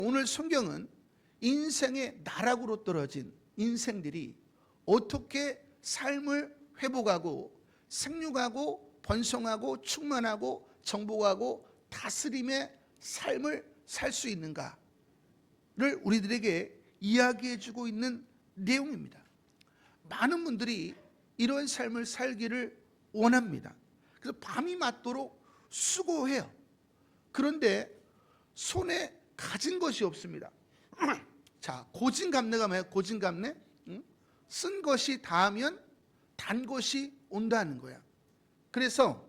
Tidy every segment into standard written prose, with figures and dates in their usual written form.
오늘 성경은 인생의 나락으로 떨어진 인생들이 어떻게 삶을 회복하고 생육하고 번성하고 충만하고 정복하고 다스림의 삶을 살 수 있는가를 우리들에게 이야기해 주고 있는 내용입니다. 많은 분들이 이런 삶을 살기를 원합니다. 그래서 밤이 맞도록 수고해요. 그런데 손에 가진 것이 없습니다. 자, 고진감래가 뭐예요? 고진감래? 쓴 것이 닿으면 단 것이 온다는 거야. 그래서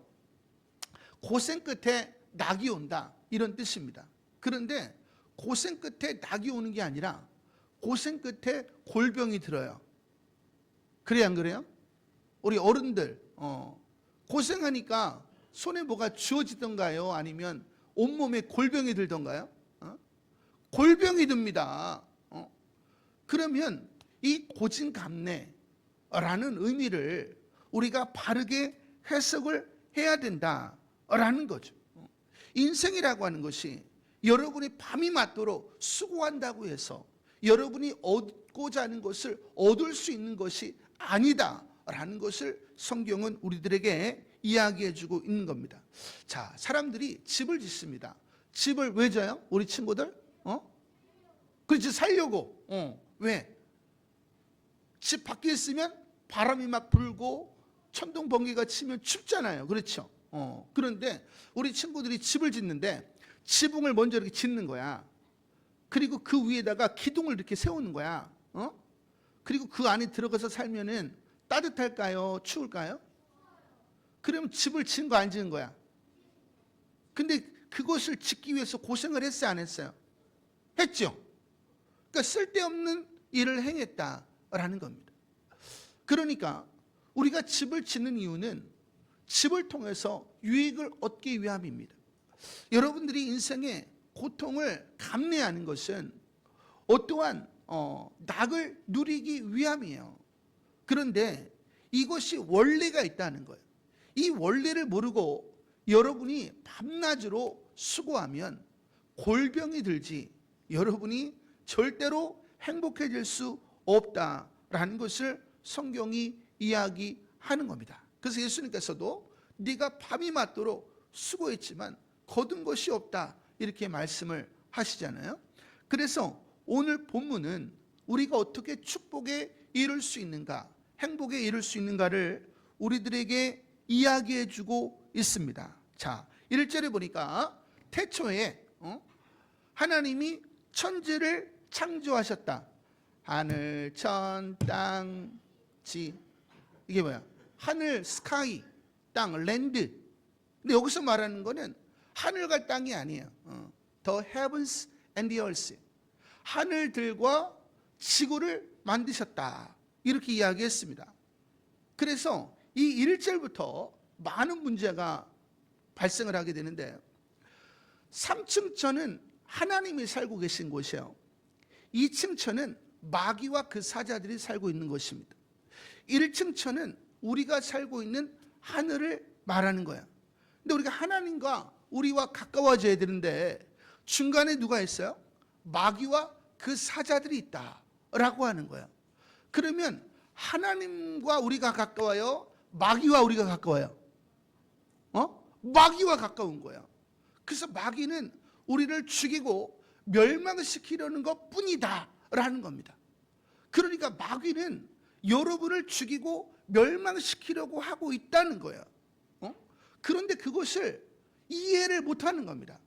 고생 끝에 낙이 온다, 이런 뜻입니다. 그런데 고생 끝에 낙이 오는 게 아니라 고생 끝에 골병이 들어요. 그래요, 안 그래요? 우리 어른들 고생하니까 손에 뭐가 쥐어지던가요? 아니면 온몸에 골병이 들던가요? 골병이 듭니다. 그러면 이 고진감래라는 의미를 우리가 바르게 해석을 해야 된다라는 거죠. 인생이라고 하는 것이 여러분이 밤이 맞도록 수고한다고 해서 여러분이 얻고자 하는 것을 얻을 수 있는 것이 아니다라는 것을 성경은 우리들에게 이야기해 주고 있는 겁니다. 자, 사람들이 집을 짓습니다. 집을 왜 져요? 우리 친구들? 그렇지, 살려고. 왜? 집 밖에 있으면 바람이 막 불고 천둥 번개가 치면 춥잖아요. 그렇죠? 그런데 우리 친구들이 집을 짓는데 지붕을 먼저 이렇게 짓는 거야. 그리고 그 위에다가 기둥을 이렇게 세우는 거야. 그리고 그 안에 들어가서 살면은 따뜻할까요? 추울까요? 그러면 집을 지은 거 안 지은 거야? 근데 그것을 짓기 위해서 고생을 했어요, 안 했어요? 했죠. 그러니까 쓸데없는 일을 행했다라는 겁니다. 그러니까 우리가 집을 짓는 이유는 집을 통해서 유익을 얻기 위함입니다. 여러분들이 인생의 고통을 감내하는 것은 어떠한 낙을 누리기 위함이에요. 그런데 이것이 원리가 있다는 거예요. 이 원리를 모르고 여러분이 밤낮으로 수고하면 골병이 들지 여러분이 절대로 행복해질 수 없다라는 것을 성경이 이야기하는 겁니다. 그래서 예수님께서도 네가 밤이 맞도록 수고했지만 거둔 것이 없다, 이렇게 말씀을 하시잖아요. 그래서 오늘 본문은 우리가 어떻게 축복에 이룰 수 있는가, 행복에 이룰 수 있는가를 우리들에게 이야기해 주고 있습니다. 자, 1절에 보니까 태초에 하나님이 천지를 창조하셨다. 하늘, 천, 땅, 지. 이게 뭐야? 하늘, 스카이, 땅, 랜드. 근데 여기서 말하는 거는 하늘과 땅이 아니에요. The heavens and the earth. 하늘들과 지구를 만드셨다, 이렇게 이야기했습니다. 그래서 이 1절부터 많은 문제가 발생을 하게 되는데, 3층 천은 하나님이 살고 계신 곳이에요. 2층 천은 마귀와 그 사자들이 살고 있는 것입니다. 1층 천은 우리가 살고 있는 하늘을 말하는 거야. 근데 우리가 하나님과 우리와 가까워져야 되는데 중간에 누가 있어요? 마귀와 그 사자들이 있다라고 하는 거야. 그러면 하나님과 우리가 가까워요? 마귀와 우리가 가까워요? 마귀와 가까운 거야. 그래서 마귀는 우리를 죽이고 멸망시키려는 것 뿐이다 라는 겁니다. 그러니까 마귀는 여러분을 죽이고 멸망시키려고 하고 있다는 거예요. 그런데 그것을 이해를 못하는 겁니다.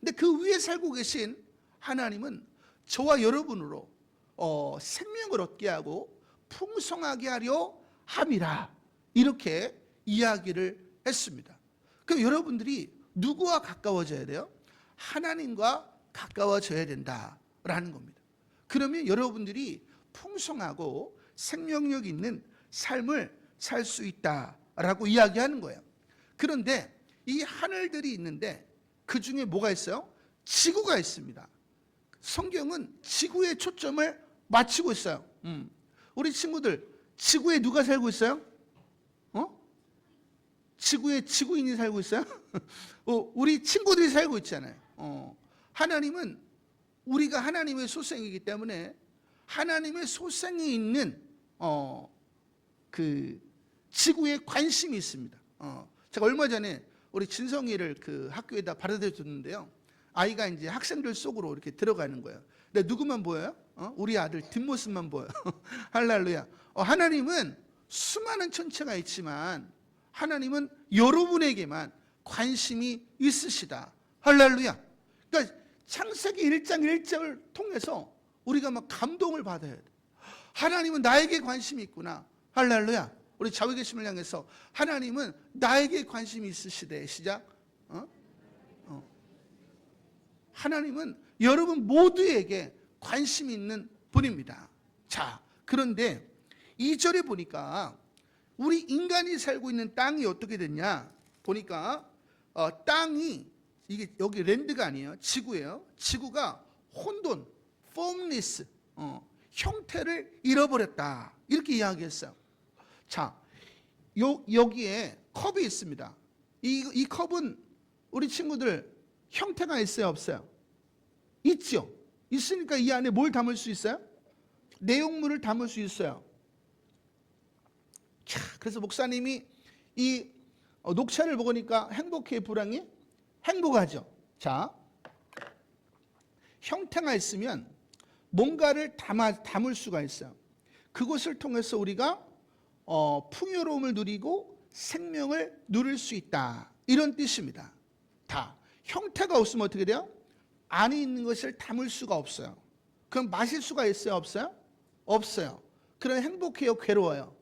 근데 그 위에 살고 계신 하나님은 저와 여러분으로 생명을 얻게 하고 풍성하게 하려 함이라, 이렇게 이야기를 했습니다. 그럼 여러분들이 누구와 가까워져야 돼요? 하나님과 가까워져야 된다라는 겁니다. 그러면 여러분들이 풍성하고 생명력 있는 삶을 살 수 있다라고 이야기하는 거예요. 그런데 이 하늘들이 있는데 그 중에 뭐가 있어요? 지구가 있습니다. 성경은 지구에 초점을 맞추고 있어요. 우리 친구들, 지구에 누가 살고 있어요? 지구에 지구인이 살고 있어요? 우리 친구들이 살고 있잖아요. 하나님은 우리가 하나님의 소생이기 때문에 하나님의 소생이 있는 그 지구에 관심이 있습니다. 제가 얼마 전에 우리 진성이를 그 학교에다 받아들였는데요. 아이가 이제 학생들 속으로 이렇게 들어가는 거예요. 근데 누구만 보여요? 우리 아들 뒷모습만 보여요. 할렐루야. 하나님은 수많은 천체가 있지만 하나님은 여러분에게만 관심이 있으시다. 할렐루야. 그러니까 창세기 1장 1절을 통해서 우리가 막 감동을 받아야 돼. 하나님은 나에게 관심이 있구나. 할렐루야. 우리 자위계심을 향해서 하나님은 나에게 관심이 있으시대. 시작. 하나님은 여러분 모두에게 관심이 있는 분입니다. 자, 그런데 2절에 보니까 우리 인간이 살고 있는 땅이 어떻게 됐냐 보니까 땅이 이게 여기 랜드가 아니에요. 지구예요. 지구가 혼돈, formless, 형태를 잃어버렸다. 이렇게 이야기했어요. 자, 여기에 컵이 있습니다. 이 컵은 우리 친구들 형태가 있어요, 없어요? 있죠. 있으니까 이 안에 뭘 담을 수 있어요? 내용물을 담을 수 있어요. 자, 그래서 목사님이 이 녹차를 먹으니까 행복해, 불행해? 행복하죠. 자, 형태가 있으면 뭔가를 담을 수가 있어요. 그것을 통해서 우리가 풍요로움을 누리고 생명을 누릴 수 있다. 이런 뜻입니다. 다 형태가 없으면 어떻게 돼요? 안에 있는 것을 담을 수가 없어요. 그럼 마실 수가 있어요, 없어요? 없어요. 그럼 행복해요, 괴로워요?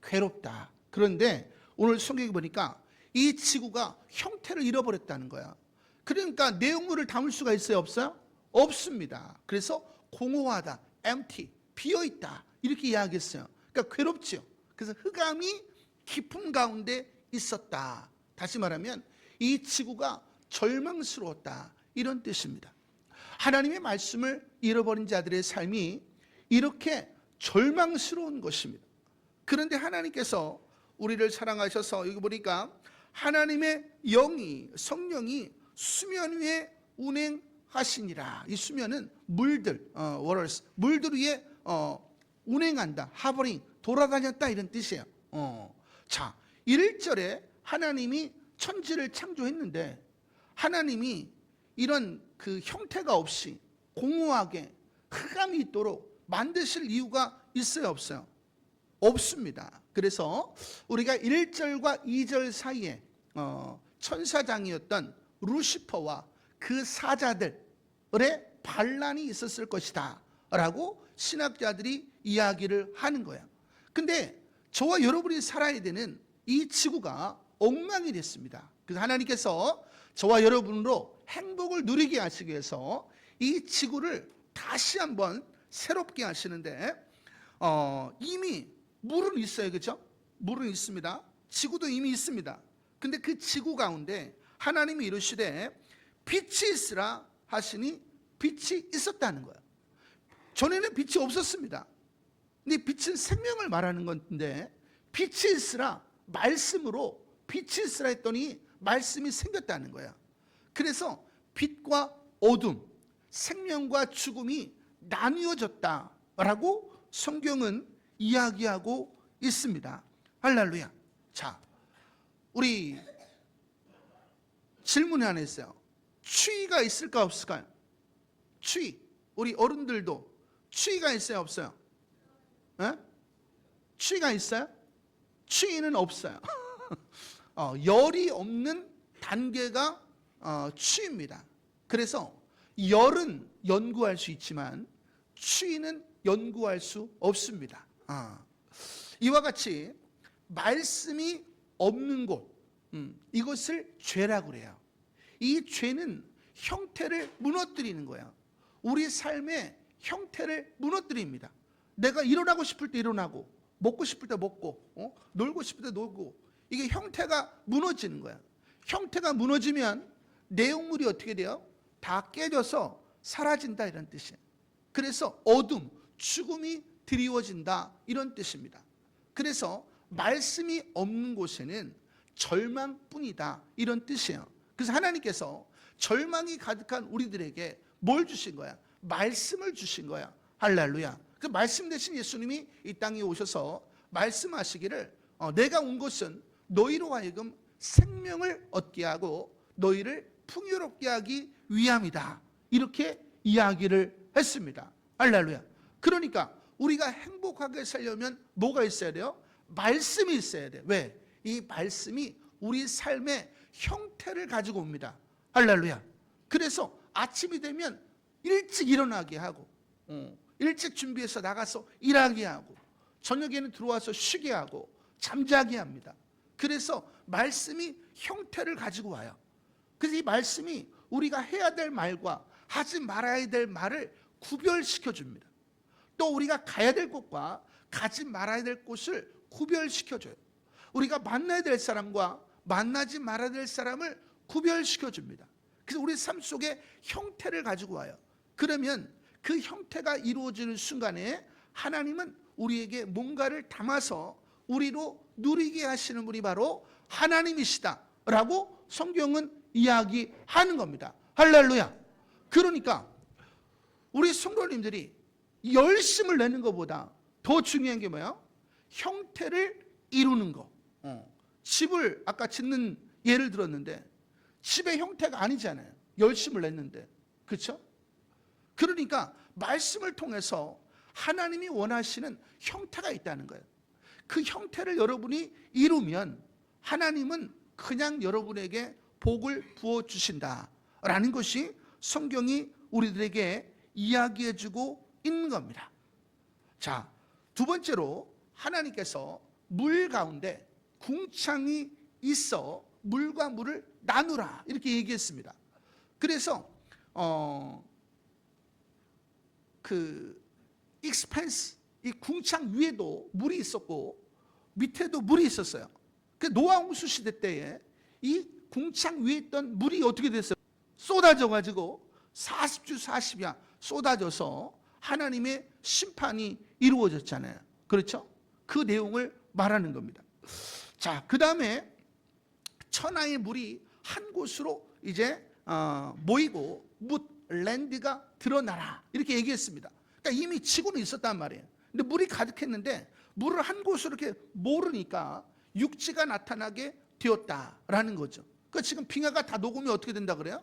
괴롭다. 그런데 오늘 성경에 보니까 이 지구가 형태를 잃어버렸다는 거야. 그러니까 내용물을 담을 수가 있어요, 없어요? 없습니다. 그래서 공허하다, empty, 비어있다 이렇게 이야기했어요. 그러니까 괴롭죠. 그래서 흑암이 깊음 가운데 있었다. 다시 말하면 이 지구가 절망스러웠다 이런 뜻입니다. 하나님의 말씀을 잃어버린 자들의 삶이 이렇게 절망스러운 것입니다. 그런데 하나님께서 우리를 사랑하셔서 여기 보니까 하나님의 영이 성령이 수면 위에 운행하시니라. 이 수면은 물들, waters, 물들 위에 운행한다, 하버링, 돌아다녔다 이런 뜻이에요. 자, 1절에 하나님이 천지를 창조했는데 하나님이 이런 그 형태가 없이 공허하게 흑암이 있도록 만드실 이유가 있어요, 없어요? 없습니다. 그래서 우리가 1절과 2절 사이에 천사장이었던 루시퍼와 그 사자들의 반란이 있었을 것이다 라고 신학자들이 이야기를 하는 거야. 근데 저와 여러분이 살아야 되는 이 지구가 엉망이 됐습니다. 그래서 하나님께서 저와 여러분으로 행복을 누리게 하시기 위해서 이 지구를 다시 한번 새롭게 하시는데 이미 물은 있어요, 그렇죠? 물은 있습니다. 지구도 이미 있습니다. 근데 그 지구 가운데 하나님이 이르시되 빛이 있으라 하시니 빛이 있었다는 거예요. 전에는 빛이 없었습니다. 근데 빛은 생명을 말하는 건데 빛이 있으라, 말씀으로 빛이 있으라 했더니 말씀이 생겼다는 거야. 그래서 빛과 어둠, 생명과 죽음이 나뉘어졌다라고 성경은 이야기하고 있습니다. 할렐루야. 자, 우리 질문이 하나 있어요. 추위가 있을까 없을까요? 추위. 우리 어른들도 추위가 있어요, 없어요? 에? 추위가 있어요? 추위는 없어요. 열이 없는 단계가 추위입니다. 그래서 열은 연구할 수 있지만 추위는 연구할 수 없습니다. 이와 같이 말씀이 없는 곳, 이것을 죄라고 그래요. 이 죄는 형태를 무너뜨리는 거야. 우리 삶의 형태를 무너뜨립니다. 내가 일어나고 싶을 때 일어나고, 먹고 싶을 때 먹고, 놀고 싶을 때 놀고, 이게 형태가 무너지는 거야. 형태가 무너지면 내용물이 어떻게 돼요? 다 깨져서 사라진다 이런 뜻이에요. 그래서 어둠, 죽음이 드리워진다 이런 뜻입니다. 그래서 말씀이 없는 곳에는 절망뿐이다 이런 뜻이에요. 그래서 하나님께서 절망이 가득한 우리들에게 뭘 주신 거야? 말씀을 주신 거야. 할렐루야. 그 말씀 대신 예수님이 이 땅에 오셔서 말씀하시기를 내가 온 것은 너희로 하여금 생명을 얻게 하고 너희를 풍요롭게 하기 위함이다. 이렇게 이야기를 했습니다. 할렐루야. 그러니까 우리가 행복하게 살려면 뭐가 있어야 돼요? 말씀이 있어야 돼. 왜? 이 말씀이 우리 삶의 형태를 가지고 옵니다. 할렐루야. 그래서 아침이 되면 일찍 일어나게 하고 일찍 준비해서 나가서 일하게 하고 저녁에는 들어와서 쉬게 하고 잠자게 합니다. 그래서 말씀이 형태를 가지고 와요. 그래서 이 말씀이 우리가 해야 될 말과 하지 말아야 될 말을 구별시켜 줍니다. 또 우리가 가야 될 곳과 가지 말아야 될 곳을 구별시켜 줘요. 우리가 만나야 될 사람과 만나지 말아야 될 사람을 구별시켜 줍니다. 그래서 우리 삶 속에 형태를 가지고 와요. 그러면 그 형태가 이루어지는 순간에 하나님은 우리에게 뭔가를 담아서 우리로 누리게 하시는 분이 바로 하나님이시다 라고 성경은 이야기하는 겁니다. 할렐루야. 그러니까 우리 성도님들이 열심을 내는 것보다 더 중요한 게 뭐예요? 형태를 이루는 거. 집을 아까 짓는 예를 들었는데 집의 형태가 아니잖아요. 열심을 냈는데. 그렇죠? 그러니까 말씀을 통해서 하나님이 원하시는 형태가 있다는 거예요. 그 형태를 여러분이 이루면 하나님은 그냥 여러분에게 복을 부어주신다라는 것이 성경이 우리들에게 이야기해주고 있는 겁니다. 자, 두 번째로 하나님께서 물 가운데 궁창이 있어 물과 물을 나누라 이렇게 얘기했습니다. 그래서 그 익스펜스 이 궁창 위에도 물이 있었고 밑에도 물이 있었어요. 그 노아 홍수 시대 때에 이 궁창 위에 있던 물이 어떻게 됐어요? 쏟아져 가지고 40주 40야 쏟아져서 하나님의 심판이 이루어졌잖아요. 그렇죠? 그 내용을 말하는 겁니다. 자, 그 다음에 천하의 물이 한 곳으로 이제 모이고 랜드가 드러나라 이렇게 얘기했습니다. 그러니까 이미 지구는 있었단 말이에요. 근데 물이 가득했는데 물을 한 곳으로 이렇게 모르니까 육지가 나타나게 되었다라는 거죠. 그러니까 지금 빙하가 다 녹으면 어떻게 된다 그래요?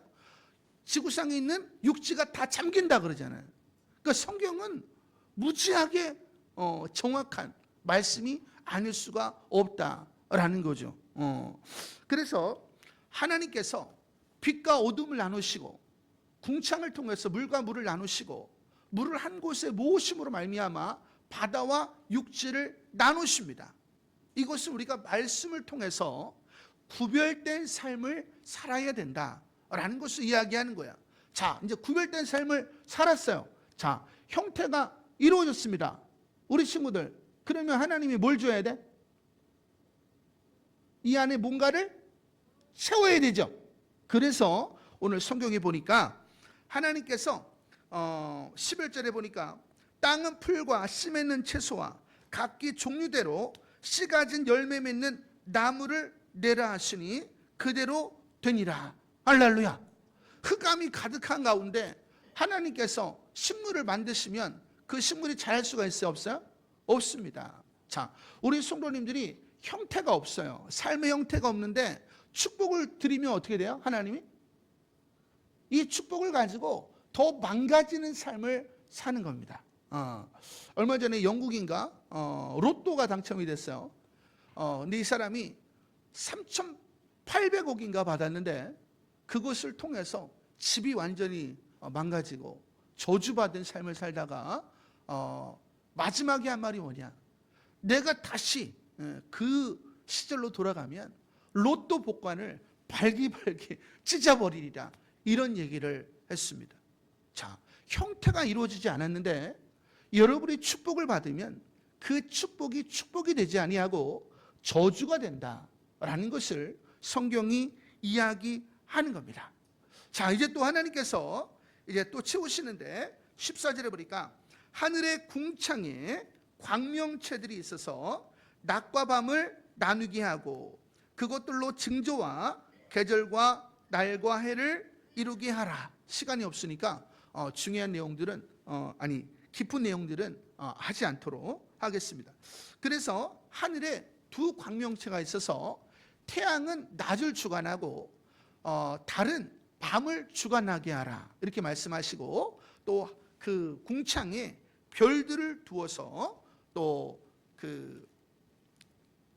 지구상에 있는 육지가 다 잠긴다 그러잖아요. 그러니까 성경은 무지하게 정확한 말씀이 아닐 수가 없다라는 거죠. 그래서 하나님께서 빛과 어둠을 나누시고 궁창을 통해서 물과 물을 나누시고 물을 한 곳에 모으심으로 말미암아 바다와 육지를 나누십니다. 이것은 우리가 말씀을 통해서 구별된 삶을 살아야 된다라는 것을 이야기하는 거야. 자, 이제 구별된 삶을 살았어요. 자, 형태가 이루어졌습니다. 우리 친구들, 그러면 하나님이 뭘 줘야 돼? 이 안에 뭔가를 채워야 되죠. 그래서 오늘 성경에 보니까 하나님께서 11절에 보니까 땅은 풀과 씨 맺는 채소와 각기 종류대로 씨 가진 열매 맺는 나무를 내라 하시니 그대로 되니라. 할렐루야. 흑암이 가득한 가운데 하나님께서 식물을 만드시면 그 식물이 자랄 수가 있어요? 없어요? 없습니다. 자, 우리 성도님들이 형태가 없어요. 삶의 형태가 없는데 축복을 드리면 어떻게 돼요? 하나님이? 이 축복을 가지고 더 망가지는 삶을 사는 겁니다. 얼마 전에 영국인가 로또가 당첨이 됐어요. 근데 이 사람이 3,800억인가 받았는데 그것을 통해서 집이 완전히 망가지고 저주받은 삶을 살다가 마지막에 한 말이 뭐냐? 내가 다시 그 시절로 돌아가면 로또 복권을 발기발기 찢어버리리라 이런 얘기를 했습니다. 자, 형태가 이루어지지 않았는데 여러분이 축복을 받으면 그 축복이 축복이 되지 아니하고 저주가 된다라는 것을 성경이 이야기하는 겁니다. 자, 이제 또 하나님께서 이제 또 채우시는데 14절에 보니까 하늘의 궁창에 광명체들이 있어서 낮과 밤을 나누게 하고 그것들로 징조와 계절과 날과 해를 이루게 하라. 시간이 없으니까 중요한 내용들은 깊은 내용들은 하지 않도록 하겠습니다. 그래서 하늘에 두 광명체가 있어서 태양은 낮을 주관하고 달은 밤을 주관하게 하라 이렇게 말씀하시고, 또 그 궁창에 별들을 두어서 또 그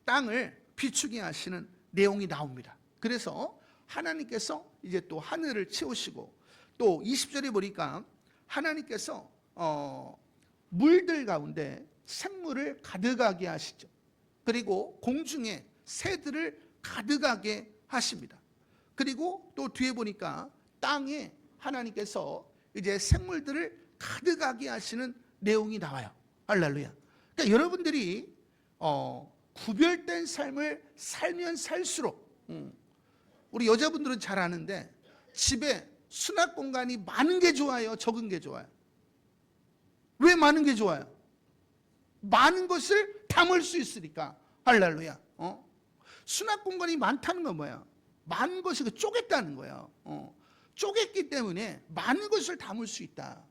땅을 비추게 하시는 내용이 나옵니다. 그래서 하나님께서 이제 또 하늘을 채우시고, 또 20절에 보니까 하나님께서 물들 가운데 생물을 가득하게 하시죠. 그리고 공중에 새들을 가득하게 하십니다. 그리고 또 뒤에 보니까 땅에 하나님께서 이제 생물들을 가득하게 하시는 내용이 나와요. 할렐루야. 그러니까 여러분들이 구별된 삶을 살면 살수록, 우리 여자분들은 잘 아는데 집에 수납 공간이 많은 게 좋아요, 적은 게 좋아요? 왜 많은 게 좋아요? 많은 것을 담을 수 있으니까. 할렐루야. 수납 공간이 많다는 건 뭐야? 많은 것을 쪼갰다는 거예요. 쪼갰기 때문에 많은 것을 담을 수 있다.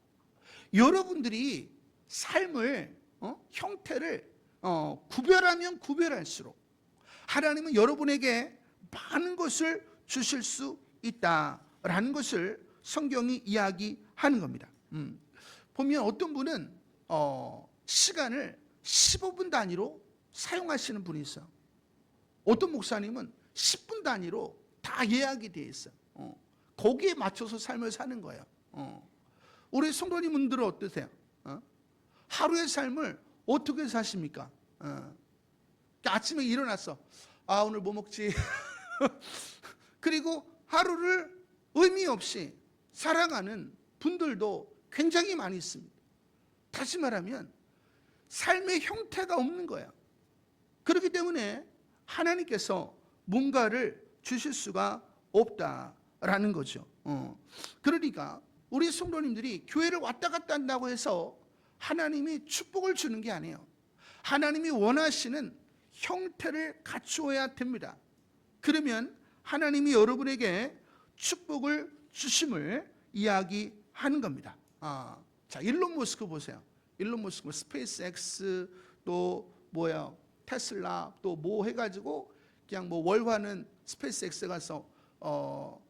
여러분들이 삶을 형태를 구별하면 구별할수록 하나님은 여러분에게 많은 것을 주실 수 있다라는 것을 성경이 이야기하는 겁니다. 보면 어떤 분은 시간을 15분 단위로 사용하시는 분이 있어요. 어떤 목사님은 10분 단위로 다 예약이 되어 있어요. 거기에 맞춰서 삶을 사는 거예요. 우리 성도님분들은 어떠세요? 하루의 삶을 어떻게 사십니까? 아침에 일어났어. 오늘 뭐 먹지? 그리고 하루를 의미 없이 살아가는 분들도 굉장히 많이 있습니다. 다시 말하면 삶의 형태가 없는 거야. 그렇기 때문에 하나님께서 뭔가를 주실 수가 없다라는 거죠. 그러니까 우리 성도님들이 교회를 왔다 갔다 한다고 해서 하나님이 축복을 주는 게 아니에요. 하나님이 원하시는 형태를 갖추어야 됩니다. 그러면 하나님이 여러분에게 축복을 주심을 이야기하는 겁니다. 자, 일론 머스크 보세요. 일론 머스크, 스페이스 X, 또 뭐야, 테슬라, 또 뭐 해가지고 그냥 뭐 월화는 스페이스 X 가서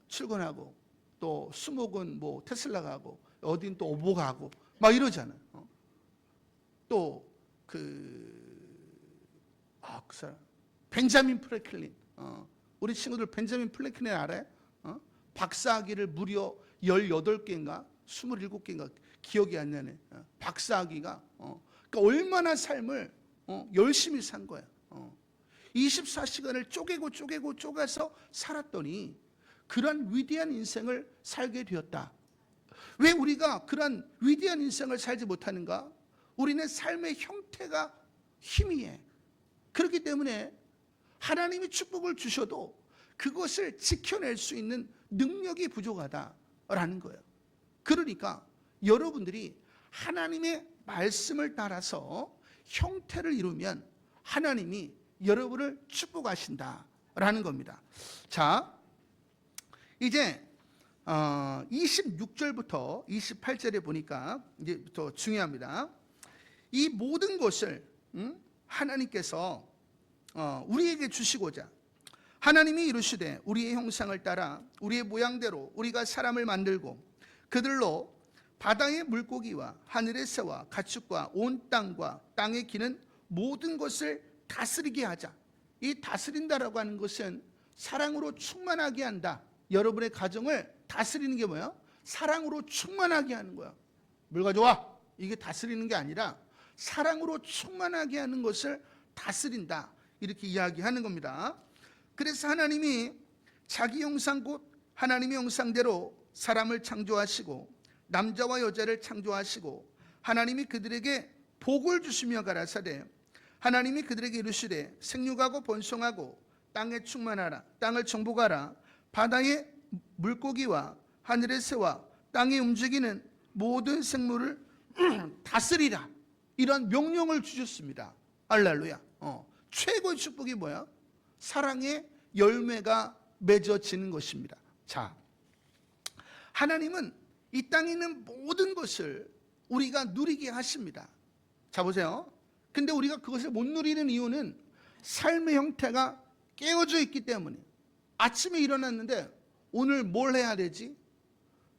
출근하고, 또 수목은 뭐 테슬라 가고, 어딘 또 오보 가고 막 이러잖아요. 또 그 사람 벤자민 프랭클린, 우리 친구들 벤자민 프랭클린 알아요? 박사학위를 무려 18개인가 27개인가 기억이 안 나네. 박사학위가 그러니까 얼마나 삶을 열심히 산 거야. 24시간을 쪼개서 살았더니 그러한 위대한 인생을 살게 되었다. 왜 우리가 그러한 위대한 인생을 살지 못하는가? 우리는 삶의 형태가 희미해. 그렇기 때문에 하나님이 축복을 주셔도 그것을 지켜낼 수 있는 능력이 부족하다라는 거예요. 그러니까 여러분들이 하나님의 말씀을 따라서 형태를 이루면 하나님이 여러분을 축복하신다라는 겁니다. 자, 이제 26절부터 28절에 보니까 이제 더 중요합니다. 이 모든 것을 하나님께서 우리에게 주시고자 하나님이 이루시되 우리의 형상을 따라 우리의 모양대로 우리가 사람을 만들고 그들로 바다의 물고기와 하늘의 새와 가축과 온 땅과 땅에 기는 모든 것을 다스리게 하자. 이 다스린다라고 하는 것은 사랑으로 충만하게 한다. 여러분의 가정을 다스리는 게 뭐야? 사랑으로 충만하게 하는 거야. 뭘 가져와? 이게 다스리는 게 아니라 사랑으로 충만하게 하는 것을 다스린다. 이렇게 이야기하는 겁니다. 그래서 하나님이 자기 형상 곧 하나님의 형상대로 사람을 창조하시고 남자와 여자를 창조하시고 하나님이 그들에게 복을 주시며 가라사대 하나님이 그들에게 이르시되 생육하고 번성하고 땅에 충만하라. 땅을 정복하라. 바다의 물고기와 하늘의 새와 땅에 움직이는 모든 생물을 다스리라. 이런 명령을 주셨습니다. 할렐루야. 최고의 축복이 뭐야? 사랑의 열매가 맺어지는 것입니다. 자, 하나님은 이 땅에 있는 모든 것을 우리가 누리게 하십니다. 자 보세요. 근데 우리가 그것을 못 누리는 이유는 삶의 형태가 깨어져 있기 때문에. 아침에 일어났는데 오늘 뭘 해야 되지?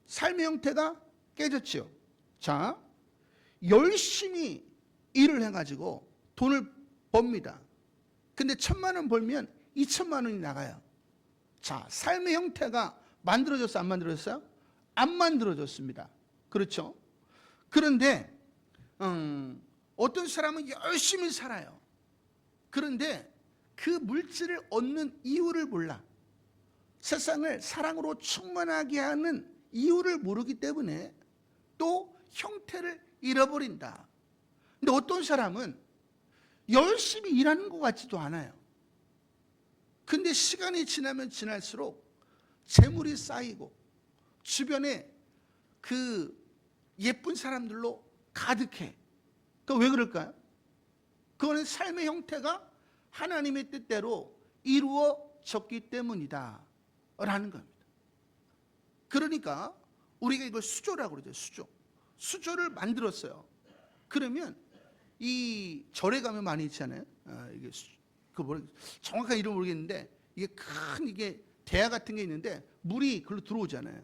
삶의 형태가 깨졌죠. 자, 열심히 일을 해가지고 돈을 법니다. 근데 1,000만 원 벌면 2,000만 원이 나가요. 자, 삶의 형태가 만들어졌어요? 안 만들어졌어요? 안 만들어졌습니다. 그렇죠? 그런데 어떤 사람은 열심히 살아요. 그런데 그 물질을 얻는 이유를 몰라. 세상을 사랑으로 충만하게 하는 이유를 모르기 때문에 또 형태를 잃어버린다. 근데 어떤 사람은 열심히 일하는 것 같지도 않아요. 근데 시간이 지나면 지날수록 재물이 쌓이고 주변에 그 예쁜 사람들로 가득해. 그러니까 왜 그럴까요? 그거는 삶의 형태가 하나님의 뜻대로 이루어졌기 때문이다 라는 겁니다. 그러니까 우리가 이걸 수조라고 그러죠. 수조를 만들었어요. 그러면 이 절에 가면 많이 있잖아요. 이게 정확한 이름 모르겠는데 이게 큰 이게 대야 같은 게 있는데 물이 글로 들어오잖아요.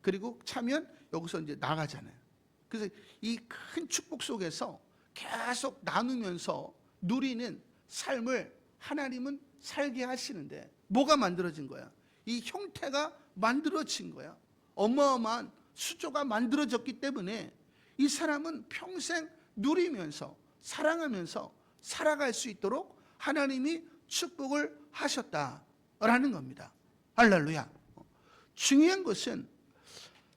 그리고 차면 여기서 이제 나가잖아요. 그래서 이 큰 축복 속에서 계속 나누면서 누리는 삶을 하나님은 살게 하시는데 뭐가 만들어진 거야? 이 형태가 만들어진 거야. 어마어마한 수조가 만들어졌기 때문에 이 사람은 평생 누리면서 사랑하면서 살아갈 수 있도록 하나님이 축복을 하셨다라는 겁니다. 할렐루야. 중요한 것은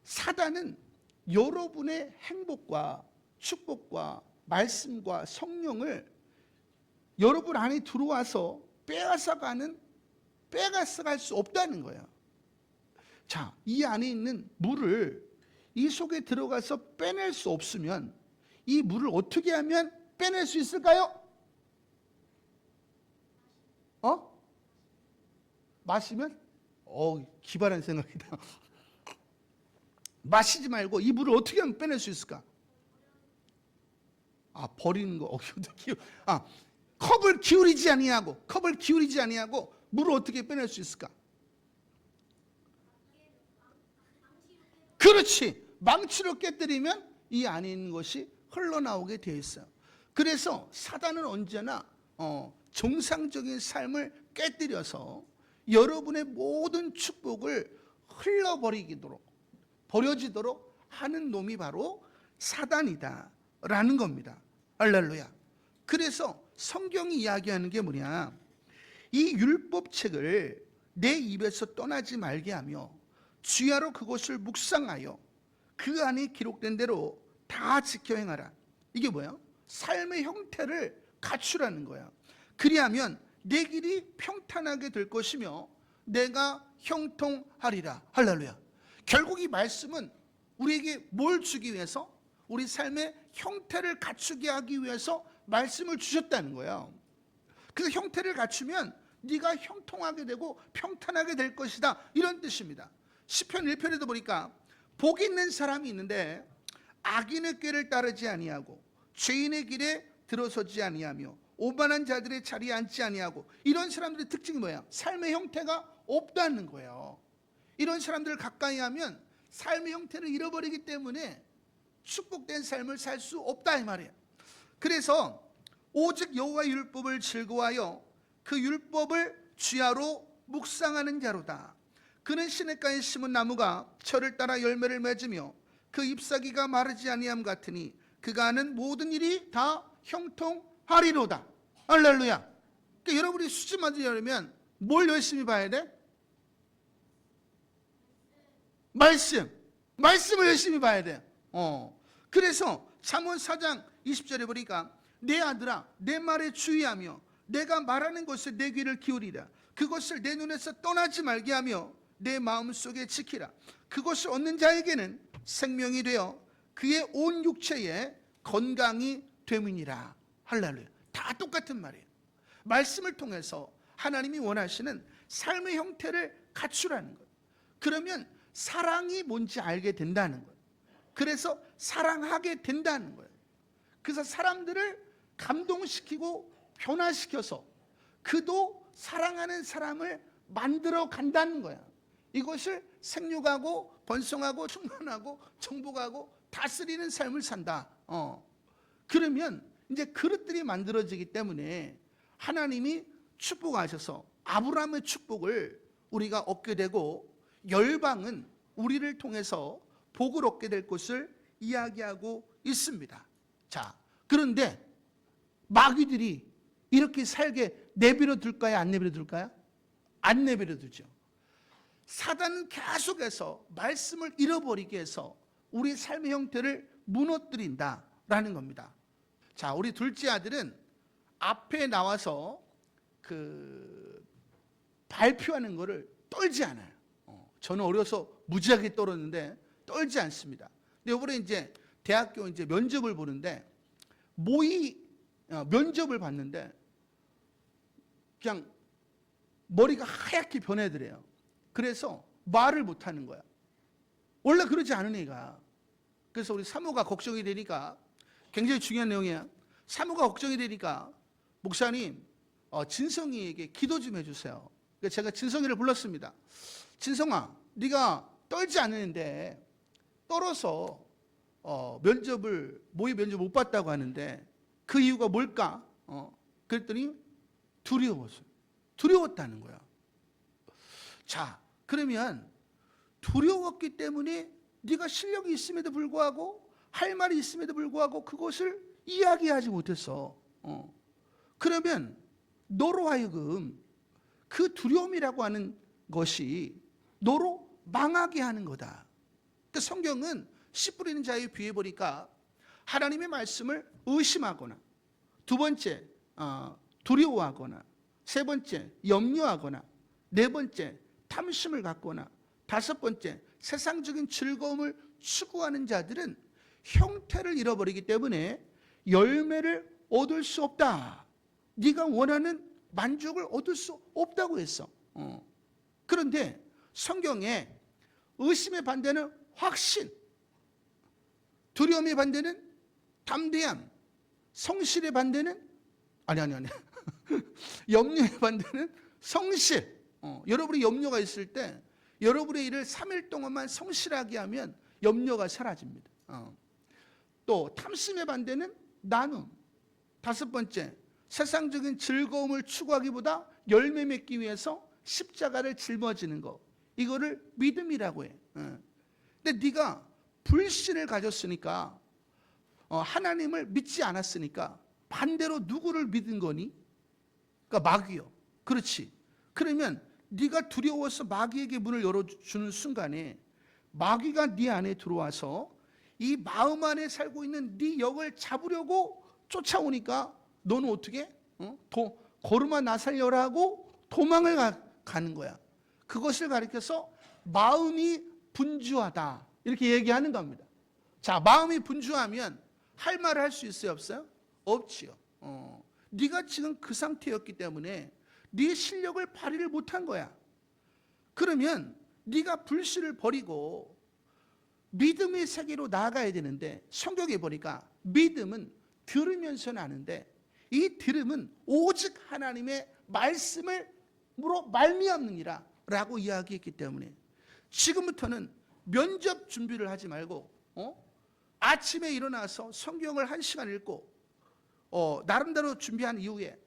사단은 여러분의 행복과 축복과 말씀과 성령을 여러분 안에 들어와서 빼앗아갈 수 없다는 거예요. 자, 이 안에 있는 물을 이 속에 들어가서 빼낼 수 없으면 이 물을 어떻게 하면 빼낼 수 있을까요? 마시면? 기발한 생각이다. 마시지 말고 이 물을 어떻게 하면 빼낼 수 있을까? 버리는 거. 컵을 기울이지 아니하고 물을 어떻게 빼낼 수 있을까? 그렇지. 망치로 깨뜨리면 이 안에 있는 것이 흘러나오게 되어 있어요. 그래서 사단은 언제나 정상적인 삶을 깨뜨려서 여러분의 모든 축복을 버려지도록 하는 놈이 바로 사단이다라는 겁니다. 할렐루야. 그래서 성경이 이야기하는 게 뭐냐? 이 율법책을 내 입에서 떠나지 말게 하며 주야로 그것을 묵상하여 그 안에 기록된 대로 다 지켜 행하라. 이게 뭐야? 삶의 형태를 갖추라는 거야. 그리하면 내 길이 평탄하게 될 것이며 내가 형통하리라. 할렐루야. 결국 이 말씀은 우리에게 뭘 주기 위해서? 우리 삶의 형태를 갖추게 하기 위해서 말씀을 주셨다는 거예요. 그래서 형태를 갖추면 네가 형통하게 되고 평탄하게 될 것이다, 이런 뜻입니다. 시편 1편에도 보니까 복 있는 사람이 있는데 악인의 꾀를 따르지 아니하고 죄인의 길에 들어서지 아니하며 오만한 자들의 자리에 앉지 아니하고, 이런 사람들의 특징이 뭐야? 삶의 형태가 없다는 거예요. 이런 사람들을 가까이 하면 삶의 형태를 잃어버리기 때문에 축복된 삶을 살 수 없다 이 말이에요. 그래서 오직 여호와의 율법을 즐거워하여 그 율법을 주야로 묵상하는 자로다. 그는 시냇가에 심은 나무가 철을 따라 열매를 맺으며 그 잎사귀가 마르지 아니함 같으니 그가 하는 모든 일이 다 형통하리로다. 할렐루야. 그러니까 여러분이 수지 맞으려면 뭘 열심히 봐야 돼? 말씀을 열심히 봐야 돼. 그래서 잠언 4장 20절에 보니까 내 아들아 내 말에 주의하며 내가 말하는 것에 내 귀를 기울이라. 그것을 내 눈에서 떠나지 말게 하며 내 마음속에 지키라. 그것을 얻는 자에게는 생명이 되어 그의 온 육체에 건강이 됨이니라. 할렐루야. 다 똑같은 말이에요. 말씀을 통해서 하나님이 원하시는 삶의 형태를 갖추라는 거예요. 그러면 사랑이 뭔지 알게 된다는 거예요. 그래서 사랑하게 된다는 거예요. 그래서 사람들을 감동시키고 변화시켜서 그도 사랑하는 사람을 만들어 간다는 거야. 이것을 생육하고 번성하고 충만하고 정복하고 다스리는 삶을 산다. 그러면 이제 그릇들이 만들어지기 때문에 하나님이 축복하셔서 아브라함의 축복을 우리가 얻게 되고 열방은 우리를 통해서 복을 얻게 될 것을 이야기하고 있습니다. 자, 그런데 마귀들이 이렇게 살게 내버려 둘까요? 안 내버려 둘까요? 안 내버려 두죠. 사단은 계속해서 말씀을 잃어버리게 해서 우리 삶의 형태를 무너뜨린다라는 겁니다. 자, 우리 둘째 아들은 앞에 나와서 발표하는 것을 떨지 않아요. 저는 어려서 무지하게 떨었는데 떨지 않습니다. 근데 이번에 이제 대학교 이제 면접을 보는데 면접을 봤는데 그냥 머리가 하얗게 변해더래요. 그래서 말을 못 하는 거야. 원래 그러지 않은 애가. 그래서 우리 사모가 걱정이 되니까, 굉장히 중요한 내용이야. 사모가 걱정이 되니까 목사님 진성이에게 기도 좀 해주세요. 그래서 제가 진성이를 불렀습니다. 진성아, 네가 떨지 않는데 떨어서 모의 면접 못 봤다고 하는데 그 이유가 뭘까? 그랬더니 두려웠다는 거야. 자, 그러면 두려웠기 때문에 네가 실력이 있음에도 불구하고 할 말이 있음에도 불구하고 그것을 이야기하지 못했어. 그러면 너로 하여금 그 두려움이라고 하는 것이 너로 망하게 하는 거다. 그러니까 성경은 씨 뿌리는 자에 비해 보니까 하나님의 말씀을 의심하거나, 두 번째 두려워하거나, 세 번째 염려하거나, 네 번째 탐심을 갖거나, 다섯 번째 세상적인 즐거움을 추구하는 자들은 형태를 잃어버리기 때문에 열매를 얻을 수 없다. 네가 원하는 만족을 얻을 수 없다고 했어. 그런데 성경에 의심의 반대는 확신, 두려움의 반대는 담대함, 성실의 반대는 아니 염려의 반대는 성실. 여러분이 염려가 있을 때 여러분의 일을 3일 동안만 성실하게 하면 염려가 사라집니다. 또 탐심의 반대는 나눔. 다섯 번째, 세상적인 즐거움을 추구하기보다 열매 맺기 위해서 십자가를 짊어지는 거, 이거를 믿음이라고 해. 근데 네가 불신을 가졌으니까, 하나님을 믿지 않았으니까 반대로 누구를 믿은 거니? 그러니까 마귀요. 그렇지. 그러면 네가 두려워서 마귀에게 문을 열어주는 순간에 마귀가 네 안에 들어와서 이 마음 안에 살고 있는 네 영을 잡으려고 쫓아오니까 너는 어떻게? 걸음아 나 살려라 하고 도망을 가는 거야. 그것을 가리켜서 마음이 분주하다, 이렇게 얘기하는 겁니다. 자, 마음이 분주하면 할 말을 할 수 있어요, 없어요? 없지요. 네가 지금 그 상태였기 때문에 네 실력을 발휘를 못한 거야. 그러면 네가 불신을 버리고 믿음의 세계로 나아가야 되는데, 성경에 보니까 믿음은 들으면서는 아는데 이 들음은 오직 하나님의 말씀으로 말미암느니라 라고 이야기했기 때문에 지금부터는 면접 준비를 하지 말고 아침에 일어나서 성경을 1시간 읽고 나름대로 준비한 이후에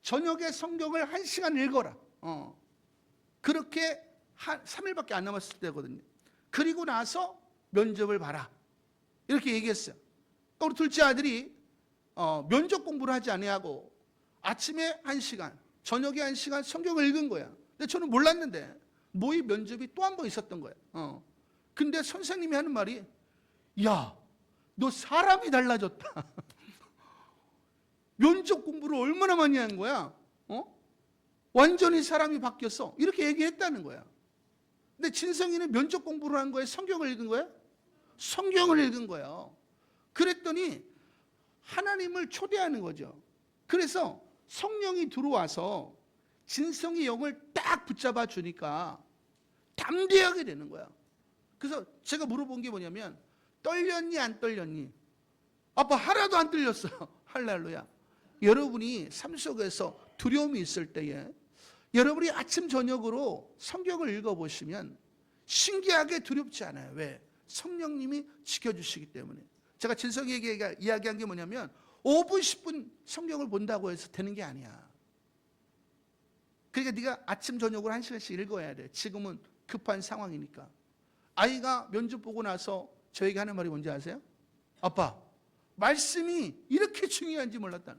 저녁에 성경을 1시간 읽어라. 그렇게 한 3일밖에 안 남았을 때거든요. 그리고 나서 면접을 봐라, 이렇게 얘기했어요. 우리 둘째 아들이 면접 공부를 하지 아니하고 아침에 1시간, 저녁에 1시간 성경을 읽은 거야. 근데 저는 몰랐는데 모의 면접이 또 한 번 있었던 거야. 근데 선생님이 하는 말이, 야, 너 사람이 달라졌다. 면접 공부를 얼마나 많이 한 거야? 완전히 사람이 바뀌었어. 이렇게 얘기했다는 거야. 근데 진성이는 면접 공부를 한 거예요? 성경을 읽은 거야? 성경을 읽은 거예요. 그랬더니 하나님을 초대하는 거죠. 그래서 성령이 들어와서 진성이 영을 딱 붙잡아 주니까 담대하게 되는 거야. 그래서 제가 물어본 게 뭐냐면, 떨렸니 안 떨렸니? 아빠 하나도 안 떨렸어요. 할렐루야. 여러분이 삶 속에서 두려움이 있을 때에 여러분이 아침 저녁으로 성경을 읽어보시면 신기하게 두렵지 않아요. 왜? 성령님이 지켜주시기 때문에. 제가 진석이에게 이야기한 게 뭐냐면 5분 10분 성경을 본다고 해서 되는 게 아니야. 그러니까 네가 아침 저녁으로 1시간씩 읽어야 돼. 지금은 급한 상황이니까. 아이가 면접 보고 나서 저에게 하는 말이 뭔지 아세요? 아빠, 말씀이 이렇게 중요한지 몰랐다.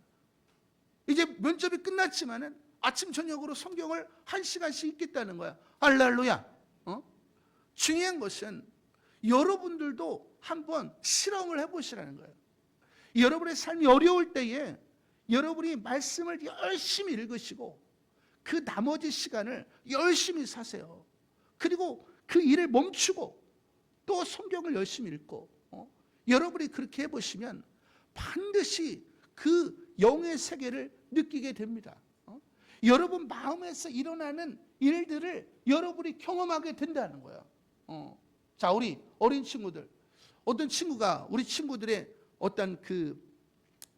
이제 면접이 끝났지만은 아침 저녁으로 성경을 1시간씩 읽겠다는 거야. 할렐루야. 중요한 것은 여러분들도 한번 실험을 해보시라는 거예요. 여러분의 삶이 어려울 때에 여러분이 말씀을 열심히 읽으시고 그 나머지 시간을 열심히 사세요. 그리고 그 일을 멈추고 또 성경을 열심히 읽고 여러분이 그렇게 해보시면 반드시 그 영의 세계를 느끼게 됩니다. 여러분 마음에서 일어나는 일들을 여러분이 경험하게 된다는 거예요. 자, 우리 어린 친구들, 어떤 친구가 우리 친구들의 어떤 그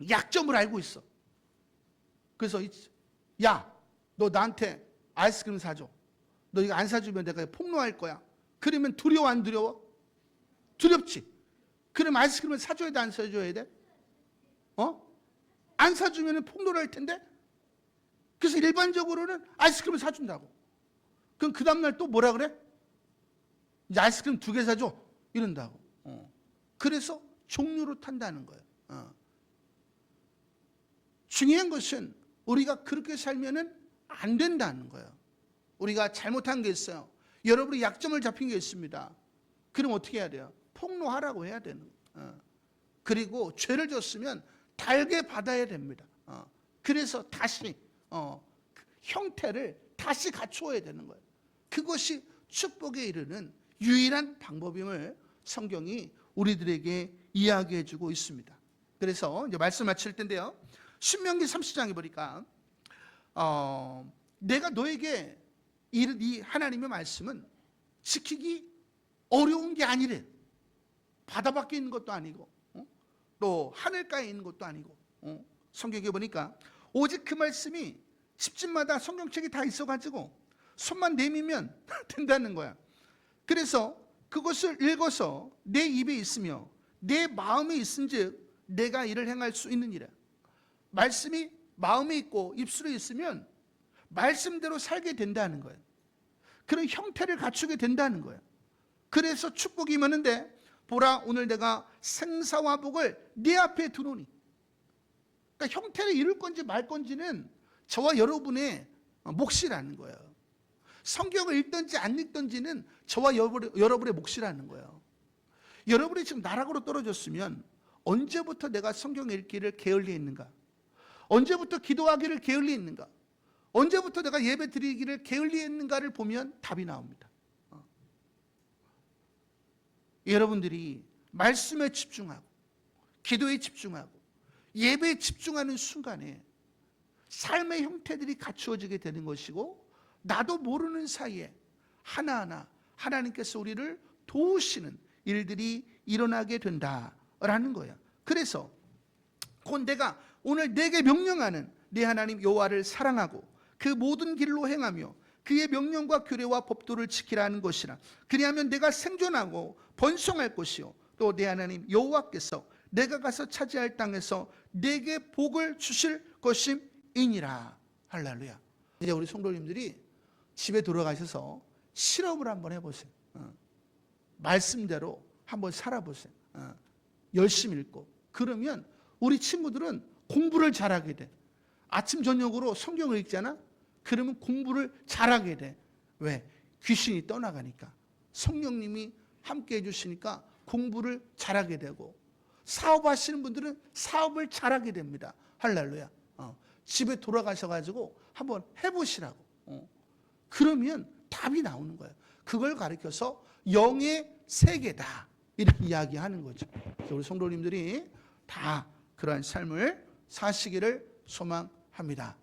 약점을 알고 있어. 그래서 야, 너 나한테 아이스크림 사줘. 너 이거 안 사주면 내가 폭로할 거야. 그러면 두려워 안 두려워? 두렵지. 그럼 아이스크림을 사줘야 돼 안 사줘야 돼? 안 사주면 폭로를 할 텐데. 그래서 일반적으로는 아이스크림을 사준다고. 그럼 그 다음날 또 뭐라 그래? 이제 아이스크림 2개 사줘 이런다고. 그래서 종류로 탄다는 거예요. 중요한 것은 우리가 그렇게 살면은 안 된다는 거예요. 우리가 잘못한 게 있어요. 여러분이 약점을 잡힌 게 있습니다. 그럼 어떻게 해야 돼요? 폭로하라고 해야 되는 거예요. 그리고 죄를 졌으면 달게 받아야 됩니다. 그래서 다시 형태를 다시 갖추어야 되는 거예요. 그것이 축복에 이르는 유일한 방법임을 성경이 우리들에게 이야기해 주고 있습니다. 그래서 이제 말씀 마칠 텐데요. 신명기 30장에 보니까 내가 너에게 이 하나님의 말씀은 지키기 어려운 게 아니래. 바다 밖에 있는 것도 아니고 또 하늘가에 있는 것도 아니고 성경에 보니까 오직 그 말씀이 집집마다 성경책이 다 있어가지고 손만 내밀면 된다는 거야. 그래서 그것을 읽어서 내 입에 있으며 내 마음에 있은즉 내가 이를 행할 수 있느니라. 말씀이 마음에 있고 입술에 있으면 말씀대로 살게 된다는 거예요. 그런 형태를 갖추게 된다는 거예요. 그래서 축복이 임하는데 보라 오늘 내가 생사와 복을 네 앞에 두노니. 그러니까 형태를 이룰 건지 말 건지는 저와 여러분의 몫이라는 거예요. 성경을 읽든지 안 읽든지는 저와 여러분의 몫이라는 거예요. 여러분이 지금 나락으로 떨어졌으면 언제부터 내가 성경 읽기를 게을리했는가? 언제부터 기도하기를 게을리했는가? 언제부터 내가 예배 드리기를 게을리했는가를 보면 답이 나옵니다. 여러분들이 말씀에 집중하고 기도에 집중하고 예배에 집중하는 순간에 삶의 형태들이 갖추어지게 되는 것이고 나도 모르는 사이에 하나하나 하나님께서 우리를 도우시는 일들이 일어나게 된다라는 거야. 그래서 곧 내가 오늘 내게 명령하는 내 하나님 여호와를 사랑하고 그 모든 길로 행하며 그의 명령과 규례와 법도를 지키라는 것이라. 그리하면 내가 생존하고 번성할 것이요 또 내 하나님 여호와께서 내가 가서 차지할 땅에서 내게 복을 주실 것임이니라. 할렐루야. 이제 우리 성도님들이 집에 돌아가셔서 실험을 한번 해보세요. 말씀대로 한번 살아보세요. 열심히 읽고. 그러면 우리 친구들은 공부를 잘하게 돼. 아침 저녁으로 성경을 읽잖아. 그러면 공부를 잘하게 돼. 왜? 귀신이 떠나가니까. 성령님이 함께 해주시니까 공부를 잘하게 되고, 사업하시는 분들은 사업을 잘하게 됩니다. 할렐루야. 집에 돌아가셔가지고 한번 해보시라고. 그러면 답이 나오는 거예요. 그걸 가르쳐서 영의 세계다 이렇게 이야기하는 거죠. 그래서 우리 성도님들이 다 그러한 삶을 사시기를 소망합니다.